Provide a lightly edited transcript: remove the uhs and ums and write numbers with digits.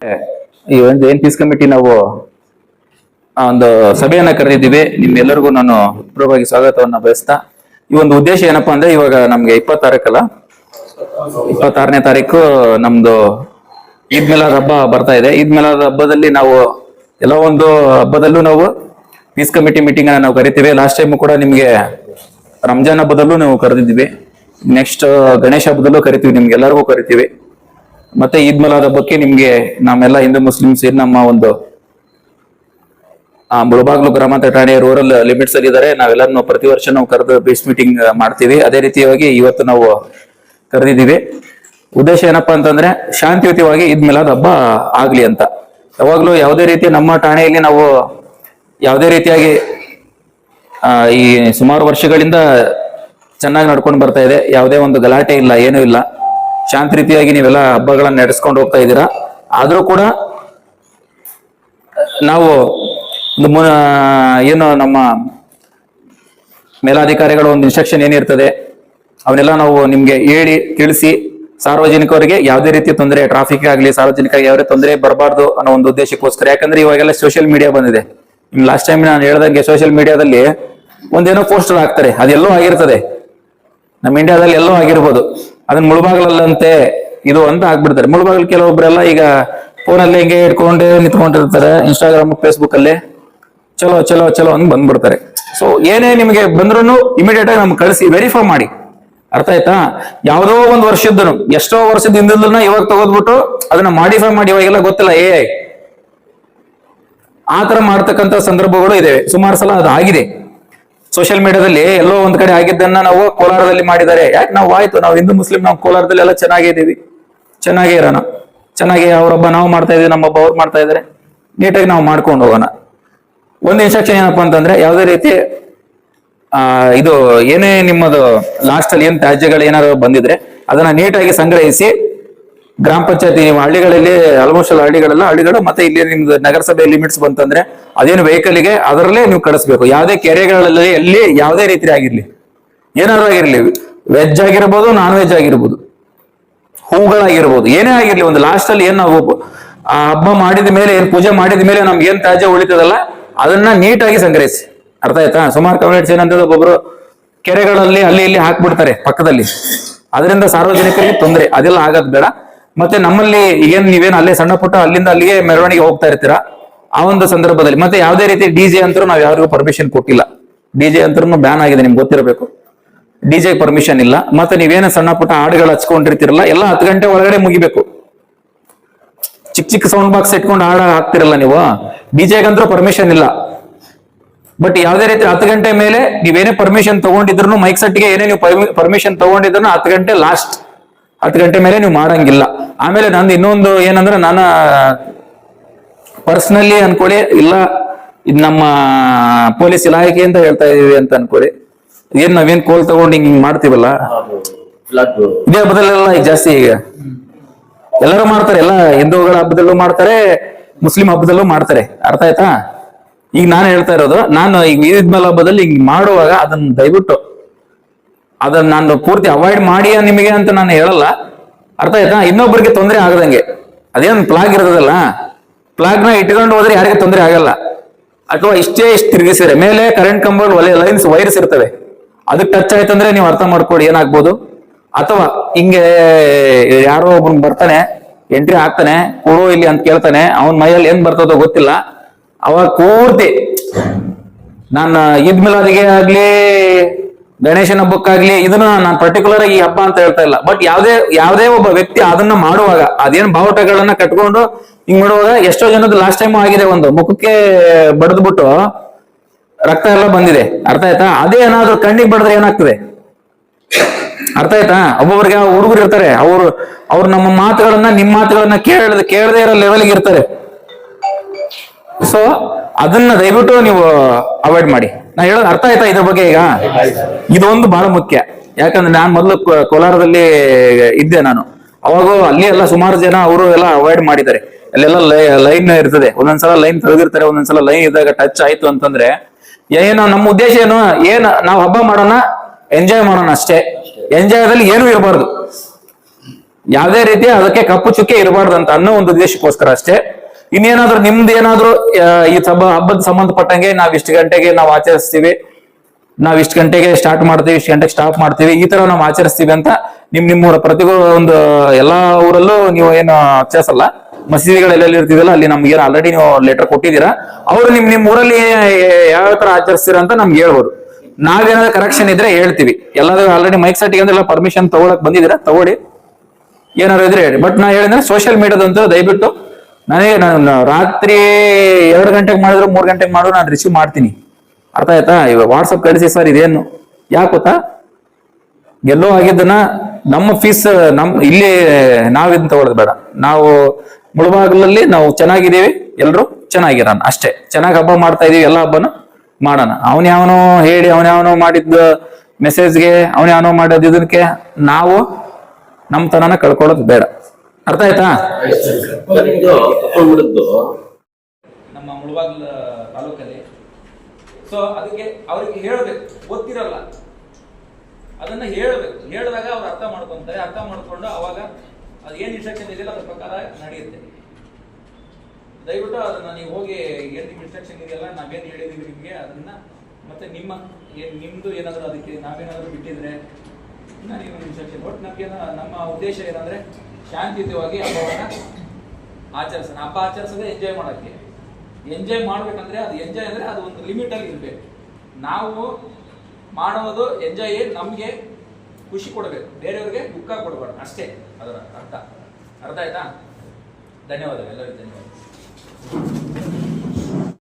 ಈ ಒಂದು ಏನ್ ಪೀಸ್ ಕಮಿಟಿ ನಾವು ಒಂದು ಸಭೆಯನ್ನ ಕರೆದಿದ್ದೀವಿ. ನಿಮ್ಮೆಲ್ಲರಿಗೂ ನಾನು ಹೃತ್ಪೂರ್ವಕವಾಗಿ ಸ್ವಾಗತವನ್ನ ಬಯಸ್ತಾ, ಈ ಒಂದು ಉದ್ದೇಶ ಏನಪ್ಪಾ ಅಂದ್ರೆ, ಇವಾಗ ನಮ್ಗೆ 26ನೇ ತಾರೀಕು ನಮ್ದು ಈದ್ ಮಿಲಾದ್ ಹಬ್ಬ ಬರ್ತಾ ಇದೆ. ಈದ್ ಮಿಲಾದ್ ಹಬ್ಬದಲ್ಲಿ ನಾವು ಎಲ್ಲ ಒಂದು ಹಬ್ಬದಲ್ಲೂ ನಾವು ಪೀಸ್ ಕಮಿಟಿ ಮೀಟಿಂಗ್ ಅನ್ನ ನಾವು ಕರಿತೀವಿ. ಲಾಸ್ಟ್ ಟೈಮ್ ಕೂಡ ನಿಮ್ಗೆ ರಂಜಾನ್ ಹಬ್ಬದಲ್ಲೂ ನಾವು ಕರೆದಿದ್ದೀವಿ. ನೆಕ್ಸ್ಟ್ ಗಣೇಶ ಹಬ್ಬದಲ್ಲೂ ಕರಿತೀವಿ, ನಿಮ್ಗೆಲ್ಲರಿಗೂ ಕರಿತೀವಿ. ಮತ್ತೆ ಈದ್ ಮಿಲಾದ್ ಹಬ್ಬಕ್ಕೆ ನಿಮ್ಗೆ ನಮ್ಮೆಲ್ಲ ಹಿಂದೂ ಮುಸ್ಲಿಮ್ಸ್ ಏನ್ ನಮ್ಮ ಒಂದು ಮುಳಬಾಗ್ಲು ಗ್ರಾಮಾಂತರ ಠಾಣೆ ರೂರಲ್ ಲಿಮಿಟ್ಸ್ ಅಲ್ಲಿ ಇದ್ದಾರೆ. ನಾವೆಲ್ಲರೂ ಪ್ರತಿ ವರ್ಷ ನಾವು ಕರೆದು ಪೀಸ್ ಮೀಟಿಂಗ್ ಮಾಡ್ತೀವಿ. ಅದೇ ರೀತಿಯಾಗಿ ಇವತ್ತು ನಾವು ಕರೆದಿದ್ದೀವಿ. ಉದ್ದೇಶ ಏನಪ್ಪಾ ಅಂತಂದ್ರೆ, ಶಾಂತಿಯುತವಾಗಿ ಈದ್ ಮಿಲಾದ್ ಹಬ್ಬ ಆಗ್ಲಿ ಅಂತ. ಯಾವಾಗ್ಲೂ ಯಾವುದೇ ರೀತಿ ನಮ್ಮ ಠಾಣೆಯಲ್ಲಿ ನಾವು ಯಾವುದೇ ರೀತಿಯಾಗಿ ಈ ಸುಮಾರು ವರ್ಷಗಳಿಂದ ಚೆನ್ನಾಗಿ ನಡ್ಕೊಂಡು ಬರ್ತಾ ಇದೆ. ಯಾವುದೇ ಒಂದು ಗಲಾಟೆ ಇಲ್ಲ, ಏನೂ ಇಲ್ಲ. ಶಾಂತಿ ರೀತಿಯಾಗಿ ನೀವೆಲ್ಲ ಹಬ್ಬಗಳನ್ನ ನಡೆಸ್ಕೊಂಡು ಹೋಗ್ತಾ ಇದ್ದೀರಾ. ಆದ್ರೂ ಕೂಡ ನಾವು ಏನು ನಮ್ಮ ಮೇಲಾಧಿಕಾರಿಗಳ ಒಂದು ಇನ್ಸ್ಟ್ರಕ್ಷನ್ ಏನಿರ್ತದೆ ಅವನ್ನೆಲ್ಲ ನಾವು ನಿಮ್ಗೆ ಹೇಳಿ ತಿಳಿಸಿ, ಸಾರ್ವಜನಿಕರಿಗೆ ಯಾವುದೇ ರೀತಿ ತೊಂದರೆ, ಟ್ರಾಫಿಕ್ ಆಗಲಿ ಸಾರ್ವಜನಿಕರಿಗೆ ಯಾವುದೇ ತೊಂದರೆ ಬರಬಾರ್ದು ಅನ್ನೋ ಒಂದು ಉದ್ದೇಶಕ್ಕೋಸ್ಕರ. ಯಾಕಂದ್ರೆ ಇವಾಗೆಲ್ಲ ಸೋಷಿಯಲ್ ಮೀಡಿಯಾ ಬಂದಿದೆ. ಲಾಸ್ಟ್ ಟೈಮ್ ನಾನು ಹೇಳ್ದಂಗೆ ಸೋಷಿಯಲ್ ಮೀಡಿಯಾದಲ್ಲಿ ಒಂದೇನೋ ಪೋಸ್ಟರ್ ಹಾಕ್ತಾರೆ, ಅದೆಲ್ಲೋ ಆಗಿರ್ತದೆ, ನಮ್ಮ ಇಂಡಿಯಾದಲ್ಲಿ ಎಲ್ಲೋ ಆಗಿರ್ಬೋದು. ಅದನ್ನ ಮುಳುಬಾಗ್ಲಲ್ಲಂತೆ ಇದು ಅಂತ ಆಗ್ಬಿಡ್ತಾರೆ. ಮುಳುಬಾಗ್ಲು ಕೆಲವೊಬ್ರೆಲ್ಲ ಈಗ ಫೋನಲ್ಲಿ ಹಿಂಗೆ ಇಟ್ಕೊಂಡೇ ನಿಂತ್ಕೊಂಡಿರ್ತಾರೆ, ಇನ್ಸ್ಟಾಗ್ರಾಮ್ ಫೇಸ್ಬುಕ್ ಅಲ್ಲಿ ಚಲೋ ಚಲೋ ಚಲೋ ಅಂತ ಬಂದ್ಬಿಡ್ತಾರೆ. ಸೊ ಏನೇ ನಿಮಗೆ ಬಂದ್ರು ಇಮಿಡಿಯೇಟ್ ಆಗಿ ನಮ್ಗೆ ಕಳಿಸಿ, ವೆರಿಫೈ ಮಾಡಿ. ಅರ್ಥ ಆಯ್ತಾ? ಯಾವುದೋ ಒಂದು ವರ್ಷದ್ದು, ಎಷ್ಟೋ ವರ್ಷದ ಹಿಂದಿನ ಇವಾಗ ತಗೋದ್ಬಿಟ್ಟು ಅದನ್ನ ಮಾಡಿಫೈ ಮಾಡಿ, ಇವಾಗೆಲ್ಲ ಗೊತ್ತಿಲ್ಲ AI ಆ ತರ ಮಾಡ್ತಕ್ಕಂಥ ಸಂದರ್ಭಗಳು ಇದಾವೆ. ಸುಮಾರು ಸಲ ಅದು ಆಗಿದೆ. ಸೋಷಿಯಲ್ ಮೀಡಿಯಾದಲ್ಲಿ ಎಲ್ಲೋ ಒಂದ್ ಕಡೆ ಆಗಿದ್ದನ್ನ ನಾವು ಕೋಲಾರದಲ್ಲಿ ಮಾಡಿದ್ದಾರೆ. ಯಾಕೆ ನಾವು ಆಯ್ತು, ನಾವು ಹಿಂದೂ ಮುಸ್ಲಿಂ ನಾವು ಕೋಲಾರದಲ್ಲಿ ಎಲ್ಲ ಚೆನ್ನಾಗೇ ಇದೀವಿ, ಚೆನ್ನಾಗೇ ಇರೋಣ, ಚೆನ್ನಾಗಿ ಅವ್ರೊಬ್ಬ ನಾವು ಮಾಡ್ತಾ ಇದೀವಿ, ನಮ್ಮೊಬ್ಬ ಅವ್ರು ಮಾಡ್ತಾ ಇದಾರೆ, ನೀಟಾಗಿ ನಾವು ಮಾಡ್ಕೊಂಡು ಹೋಗೋಣ. ಒಂದು ಇನ್ಸ್ಟ್ರಕ್ಷನ್ ಏನಪ್ಪಾ ಅಂತಂದ್ರೆ, ಯಾವುದೇ ರೀತಿ ಇದು ಏನೇ ನಿಮ್ಮದು ಲಾಸ್ಟ್ ಅಲ್ಲಿ ಏನ್ ತ್ಯಾಜ್ಯಗಳು ಏನಾದ್ರು ಬಂದಿದ್ರೆ ಅದನ್ನ ನೀಟಾಗಿ ಸಂಗ್ರಹಿಸಿ ಗ್ರಾಮ ಪಂಚಾಯತಿ, ನೀವು ಹಳ್ಳಿಗಳಲ್ಲಿ ಆಲ್ಮೋಸ್ಟ್ ಹಳ್ಳಿಗಳು ಮತ್ತೆ ಇಲ್ಲಿ ನಿಮ್ದು ನಗರಸಭೆ ಲಿಮಿಟ್ಸ್ ಬಂತಂದ್ರೆ ಅದೇನು ವೆಹಿಕಲ್ಗೆ ಅದರಲ್ಲೇ ನೀವು ಕಳಿಸ್ಬೇಕು. ಯಾವುದೇ ಕೆರೆಗಳಲ್ಲಿ ಎಲ್ಲಿ ಯಾವುದೇ ರೀತಿ ಆಗಿರ್ಲಿ, ಏನಾದ್ರು ಆಗಿರ್ಲಿ, ವೆಜ್ ಆಗಿರ್ಬೋದು, ನಾನ್ ವೆಜ್ ಆಗಿರ್ಬೋದು, ಹೂಗಳಾಗಿರ್ಬೋದು, ಏನೇ ಆಗಿರ್ಲಿ, ಒಂದು ಲಾಸ್ಟ್ ಅಲ್ಲಿ ಏನ್ ನಾವು ಆ ಹಬ್ಬ ಮಾಡಿದ ಮೇಲೆ, ಏನ್ ಪೂಜೆ ಮಾಡಿದ ಮೇಲೆ ನಮ್ಗೆ ಏನ್ ತ್ಯಾಜ್ಯ ಉಳಿತದಲ್ಲ ಅದನ್ನ ನೀಟಾಗಿ ಸಂಗ್ರಹಿಸಿ. ಅರ್ಥ ಆಯ್ತಾ? ಸುಮಾರು ಕಮ್ಯುನಿಟೀಸ್ ಏನಂತಂದ್ರೆ ಒಬ್ಬೊಬ್ರು ಕೆರೆಗಳಲ್ಲಿ ಅಲ್ಲಿ ಇಲ್ಲಿ ಹಾಕ್ಬಿಡ್ತಾರೆ ಪಕ್ಕದಲ್ಲಿ, ಅದರಿಂದ ಸಾರ್ವಜನಿಕರಿಗೆ ತೊಂದರೆ. ಅದೆಲ್ಲ ಆಗೋದ್ ಬೇಡ. ಮತ್ತೆ ನಮ್ಮಲ್ಲಿ ನೀವೇನು ಅಲ್ಲೇ ಸಣ್ಣ ಪುಟ್ಟ ಅಲ್ಲಿಂದ ಅಲ್ಲಿಗೆ ಮೆರವಣಿಗೆ ಹೋಗ್ತಾ ಇರ್ತೀರಾ, ಆ ಒಂದು ಸಂದರ್ಭದಲ್ಲಿ ಮತ್ತೆ ಯಾವುದೇ ರೀತಿ DJ ಅಂತರೂ ನಾವು ಯಾರಿಗೂ ಪರ್ಮಿಷನ್ ಕೊಟ್ಟಿಲ್ಲ. DJ ಅಂತರೂ ಬ್ಯಾನ್ ಆಗಿದೆ, ನಿಮ್ಗೆ ಗೊತ್ತಿರಬೇಕು. DJ ಪರ್ಮಿಷನ್ ಇಲ್ಲ. ಮತ್ತೆ ನೀವೇನು ಸಣ್ಣ ಪುಟ್ಟ ಹಾಡುಗಳು ಹಚ್ಕೊಂಡಿರ್ತಿರಲ್ಲ, ಎಲ್ಲ 10 ಗಂಟೆ ಒಳಗಡೆ ಮುಗಿಬೇಕು. ಚಿಕ್ಕ ಸೌಂಡ್ ಬಾಕ್ಸ್ ಇಟ್ಕೊಂಡು ಹಾಡ ಹಾಕ್ತಿರಲ್ಲ ನೀವು, DJ-ಗಂತೂ ಪರ್ಮಿಷನ್ ಇಲ್ಲ. ಬಟ್ ಯಾವುದೇ ರೀತಿ 10 ಗಂಟೆ ಮೇಲೆ ನೀವೇನೇ ಪರ್ಮಿಷನ್ ತಗೊಂಡಿದ್ರು, ಮೈಕ್ ಸೆಟ್ಗೆ ಏನೇ ನೀವು ಪರ್ಮಿಷನ್ ತಗೊಂಡಿದ್ರು 10 ಗಂಟೆ ಲಾಸ್ಟ್, 10 ಗಂಟೆ ಮೇಲೆ ನೀವು ಮಾಡಂಗಿಲ್ಲ. ಆಮೇಲೆ ನಂದು ಇನ್ನೊಂದು ಏನಂದ್ರೆ, ನಾನು ಪರ್ಸನಲಿ ಅನ್ಕೊಳ್ಳಿ, ಇಲ್ಲ ಇದು ನಮ್ಮ ಪೊಲೀಸ್ ಇಲಾಖೆ ಅಂತ ಹೇಳ್ತಾ ಇದೀವಿ ಅಂತ ಅನ್ಕೊಳ್ಳಿ, ನಾವೇನ್ ಕೋಲ್ ತಗೊಂಡು ಹಿಂಗ್ ಮಾಡ್ತೀವಲ್ಲ, ಇದೇ ಹಬ್ಬದಲ್ಲೆಲ್ಲ ಈಗ ಜಾಸ್ತಿ ಈಗ ಎಲ್ಲರೂ ಮಾಡ್ತಾರೆ. ಎಲ್ಲ ಹಿಂದೂಗಳ ಹಬ್ಬದಲ್ಲೂ ಮಾಡ್ತಾರೆ, ಮುಸ್ಲಿಂ ಹಬ್ಬದಲ್ಲೂ ಮಾಡ್ತಾರೆ. ಅರ್ಥ ಆಯ್ತಾ? ಈಗ ನಾನು ಹೇಳ್ತಾ ಇರೋದು, ನಾನು ಈಗ ಈದ್ ಮಿಲಾದ್ ಹಬ್ಬದಲ್ಲಿ ಹಿಂಗ್ ಮಾಡುವಾಗ ಅದನ್ನ ದಯವಿಟ್ಟು ಅದನ್ನ ನಾನು ಪೂರ್ತಿ ಅವಾಯ್ಡ್ ಮಾಡಿ ನಿಮಗೆ ಅಂತ ನಾನು ಹೇಳಲ್ಲ. ಅರ್ಥ ಆಯ್ತಾ? ಇನ್ನೊಬ್ಬರಿಗೆ ತೊಂದರೆ ಆಗದಂಗೆ, ಅದೇನು ಪ್ಲಾಗ್ ಇರೋದಲ್ಲ, ಪ್ಲಾಗ್ನ ಇಟ್ಕೊಂಡು ಹೋದ್ರೆ ಯಾರಿಗೆ ತೊಂದರೆ ಆಗಲ್ಲ. ಅಥವಾ ಇಷ್ಟು ತಿರುಗಿಸಿದ್ರೆ ಮೇಲೆ ಕರೆಂಟ್ ಕಂಬಗಳು ವೈರ್ಸ್ ಇರ್ತವೆ, ಅದಕ್ಕೆ ಟಚ್ ಆಯ್ತಂದ್ರೆ ನೀವು ಅರ್ಥ ಮಾಡ್ಕೊಡಿ ಏನಾಗ್ಬೋದು. ಅಥವಾ ಹಿಂಗೆ ಯಾರೋ ಒಬ್ಬನ್ ಬರ್ತಾನೆ, ಎಂಟ್ರಿ ಆಗ್ತಾನೆ, ಕೊಡು ಇಲ್ಲಿ ಅಂತ ಕೇಳ್ತಾನೆ, ಅವನ್ ಮೈಯಲ್ಲಿ ಏನ್ ಬರ್ತದೋ ಗೊತ್ತಿಲ್ಲ, ಅವಾಗ ಪೂರ್ತಿ ನಾನು ಈದ್ ಮಿಲಾದಿಗೆ ಆಗ್ಲಿ ಗಣೇಶನ ಹಬ್ಬಕ್ಕಾಗ್ಲಿ ಇದನ್ನ ನಾನು ಪರ್ಟಿಕ್ಯುಲರ್ ಈ ಹಬ್ಬ ಅಂತ ಹೇಳ್ತಾ ಇಲ್ಲ. ಬಟ್ ಯಾವುದೇ ಒಬ್ಬ ವ್ಯಕ್ತಿ ಅದನ್ನ ಮಾಡುವಾಗ, ಅದೇನ್ ಬಾವುಟಗಳನ್ನ ಕಟ್ಕೊಂಡು ಹಿಂಗ್ ಮಾಡುವಾಗ ಎಷ್ಟೋ ಜನದ ಲಾಸ್ಟ್ ಟೈಮ್ ಆಗಿದೆ, ಒಂದು ಮುಖಕ್ಕೆ ಬಡದ್ಬಿಟ್ಟು ರಕ್ತ ಎಲ್ಲ ಬಂದಿದೆ. ಅರ್ಥ ಆಯ್ತಾ? ಅದೇ ಏನಾದ್ರು ಕಣ್ಣಿಗೆ ಬಡದ್ರೆ ಏನಾಗ್ತದೆ? ಅರ್ಥ ಆಯ್ತಾ? ಒಬ್ಬೊಬ್ರಿಗೆ ಹುಡುಗರು ಇರ್ತಾರೆ, ಅವ್ರು ನಮ್ಮ ಮಾತುಗಳನ್ನ, ನಿಮ್ಮ ಮಾತುಗಳನ್ನ ಕೇಳದೆ ಇರೋ ಲೆವೆಲ್ಗೆ ಇರ್ತಾರೆ. ಸೊ ಅದನ್ನ ದಯವಿಟ್ಟು ನೀವು ಅವಾಯ್ಡ್ ಮಾಡಿ. ನಾ ಹೇಳೋದು ಅರ್ಥ ಆಯ್ತಾ ಇದ್ರ ಬಗ್ಗೆ? ಈಗ ಇದೊಂದು ಬಹಳ ಮುಖ್ಯ. ಯಾಕಂದ್ರೆ ನಾನು ಮೊದಲು ಕೋಲಾರದಲ್ಲಿ ಇದ್ದೆ ನಾನು, ಅವಾಗ ಅಲ್ಲಿ ಎಲ್ಲ ಸುಮಾರು ಜನ ಅವರು ಎಲ್ಲ ಅವಾಯ್ಡ್ ಮಾಡಿದ್ದಾರೆ. ಅಲ್ಲೆಲ್ಲ ಲೈನ್ ಇರ್ತದೆ, ಒಂದೊಂದ್ಸಲ ಲೈನ್ ತೆಗೆದಿರ್ತಾರೆ, ಒಂದೊಂದ್ಸಲ ಲೈನ್ ಇದ್ದಾಗ ಟಚ್ ಆಯ್ತು ಅಂತಂದ್ರೆ ಏನು, ನಮ್ಮ ಉದ್ದೇಶ ಏನು ನಾವು ಹಬ್ಬ ಮಾಡೋಣ, ಎಂಜಾಯ್ ಮಾಡೋಣ ಅಷ್ಟೇ. ಎಂಜಾಯ್ದಲ್ಲಿ ಏನೂ ಇರಬಾರ್ದು. ಯಾವುದೇ ರೀತಿ ಅದಕ್ಕೆ ಕಪ್ಪು ಚುಕ್ಕೆ ಇರಬಾರ್ದಂತ ಅನ್ನೋ ಒಂದು ಉದ್ದೇಶಕ್ಕೋಸ್ಕರ ಅಷ್ಟೇ. ಇನ್ನೇನಾದ್ರೂ ನಿಮ್ದು ಏನಾದ್ರು ಈ ಹಬ್ಬದ ಸಂಬಂಧಪಟ್ಟಂಗೆ ನಾವ್ ಇಷ್ಟು ಗಂಟೆಗೆ ನಾವು ಆಚರಿಸ್ತೀವಿ, ನಾವ್ ಇಷ್ಟು ಗಂಟೆಗೆ ಸ್ಟಾರ್ಟ್ ಮಾಡ್ತೀವಿ, ಇಷ್ಟು ಗಂಟೆಗೆ ಸ್ಟಾಪ್ ಮಾಡ್ತೀವಿ, ಈ ತರ ನಾವು ಆಚರಿಸ್ತೀವಿ ಅಂತ ನಿಮ್ಮೂರ ಒಂದು ಎಲ್ಲಾ ಊರಲ್ಲೂ ನೀವು ಏನು ಆಚರಿಸಲ್ಲ. ಮಸೀದಿಗಳೆಲ್ಲ ಇರ್ತಿದಲ್ಲ, ಅಲ್ಲಿ ನಮ್ಗೆ ಏನು ಆಲ್ರೆಡಿ ನೀವು ಲೆಟರ್ ಕೊಟ್ಟಿದ್ದೀರಾ. ಅವ್ರು ನಿಮ್ ಊರಲ್ಲಿ ಯಾವ ತರ ಆಚರಿಸ್ತೀರಾ ಅಂತ ನಮ್ಗೆ ಹೇಳ್ಬೋದು. ನಾವೇನಾದ್ರು ಕರೆಕ್ಷನ್ ಇದ್ರೆ ಹೇಳ್ತೀವಿ. ಎಲ್ಲಾದ್ರೂ ಆಲ್ರೆಡಿ ಮೈಕ್ ಸೆಟ್ಟಿಗೆ ಅಂದ್ರೆ ಪರ್ಮಿಷನ್ ತಗೊಳಕ್ ಬಂದಿದ್ದೀರಾ, ತಗೊಳ್ಳಿ. ಏನಾದ್ರು ಇದ್ರೆ ಹೇಳಿ. ಬಟ್ ನಾ ಹೇಳಿದ್ರೆ ಸೋಷಿಯಲ್ ಮೀಡಿಯಾದಂತೂ ದಯವಿಟ್ಟು ನಾನು ರಾತ್ರಿ 2 ಗಂಟೆಗೆ ಮಾಡಿದ್ರು 3 ಗಂಟೆಗೆ ಮಾಡಿದ್ರು ನಾನು ರಿಸೀವ್ ಮಾಡ್ತೀನಿ. ಅರ್ಥ ಆಯ್ತಾ? ಇವಾಗ ವಾಟ್ಸಪ್ ಕಳಿಸಿ ಸರ್ ಇದೇನು ಯಾಕೆ ಗೊತ್ತಾ, ಎಲ್ಲೋ ಆಗಿದ್ದನ್ನ ನಮ್ಮ ಫೀಸ್ ಇಲ್ಲಿ ನಾವಿದ್ ತಗೊಳ್ಳೋದು ಬೇಡ. ನಾವು ಮುಳಬಾಗಿಲಲ್ಲಿ ನಾವು ಚೆನ್ನಾಗಿದ್ದೀವಿ, ಎಲ್ರು ಚೆನ್ನಾಗಿರೋಣ ಅಷ್ಟೇ. ಚೆನ್ನಾಗಿ ಹಬ್ಬ ಮಾಡ್ತಾ ಇದೀವಿ, ಎಲ್ಲ ಹಬ್ಬನು ಮಾಡೋಣ. ಅವನ್ಯಾವನೋ ಹೇಳಿ ಅವನ್ಯಾವನೋ ಮಾಡಿದ್ದ ಮೆಸೇಜ್ಗೆ ಅವನ್ಯಾವನೋ ಮಾಡೋದು ಇದಕ್ಕೆ ನಾವು ನಮ್ಮ ತನನ ಕಳ್ಕೊಳ್ಳೋದು ಬೇಡ. ಅರ್ಥ ಆಯ್ತಾ? ನಮ್ಮ ಮುಳಬಾಗಿಲ ತಾಲೂಕಲ್ಲಿ ಸೊ ಅದಕ್ಕೆ ಅವ್ರಿಗೆ ಹೇಳ್ಬೇಕು, ಗೊತ್ತಿರಲ್ಲ ಅದನ್ನ ಹೇಳ್ಬೇಕು. ಹೇಳಿದಾಗ ಅವ್ರು ಅರ್ಥ ಮಾಡ್ಕೊಂತಾರೆ. ಅರ್ಥ ಮಾಡ್ಕೊಂಡು ಅವಾಗ ಅದು ಏನ್ ಇನ್ಸ್ಟ್ರಕ್ಷನ್ ಇದೆಯಲ್ಲ ಅದ್ರ ಪ್ರಕಾರ ನಡೆಯುತ್ತೆ. ದಯವಿಟ್ಟು ಅದನ್ನ ನೀವು ಹೋಗಿ ಏನ್ ನಿಮ್ ಇನ್ಸ್ಟ್ರಕ್ಷನ್ ಇದೆಯಲ್ಲ, ನಾವೇನ್ ಹೇಳಿದೀವಿ ನಿಮ್ಗೆ ಅದನ್ನ ಮತ್ತೆ ನಿಮ್ದು ಏನಾದ್ರು ಅದಕ್ಕೆ ನಾವೇನಾದ್ರು ಬಿಟ್ಟಿದ್ರೆ ನೀವು ಇನ್ಸ್ಟ್ರಕ್ಷನ್. ಒಟ್ಟು ನಮ್ಗೆ ನಮ್ಮ ಉದ್ದೇಶ ಏನಂದ್ರೆ ಶಾಂತಿಯುತವಾಗಿ ಹಬ್ಬವನ್ನ ಆಚರಿಸೋಣ. ಹಬ್ಬ ಆಚರಿಸೋದೇ ಎಂಜಾಯ್ ಮಾಡೋಕ್ಕೆ. ಎಂಜಾಯ್ ಮಾಡ್ಬೇಕಂದ್ರೆ ಅದು ಎಂಜಾಯ್ ಅಂದ್ರೆ ಅದು ಒಂದು ಲಿಮಿಟ್ ಅಲ್ಲಿ ಇರ್ಬೇಕು. ನಾವು ಮಾಡೋದು ಎಂಜಾಯ್ ನಮ್ಗೆ ಖುಷಿ ಕೊಡಬೇಕು, ಬೇರೆಯವ್ರಿಗೆ ದುಃಖ ಕೊಡಬಾರ್ದು ಅಷ್ಟೇ ಅದರ ಅರ್ಥ. ಅರ್ಥ ಆಯ್ತಾ? ಧನ್ಯವಾದಗಳು ಎಲ್ಲರಿಗೂ. ಧನ್ಯವಾದ.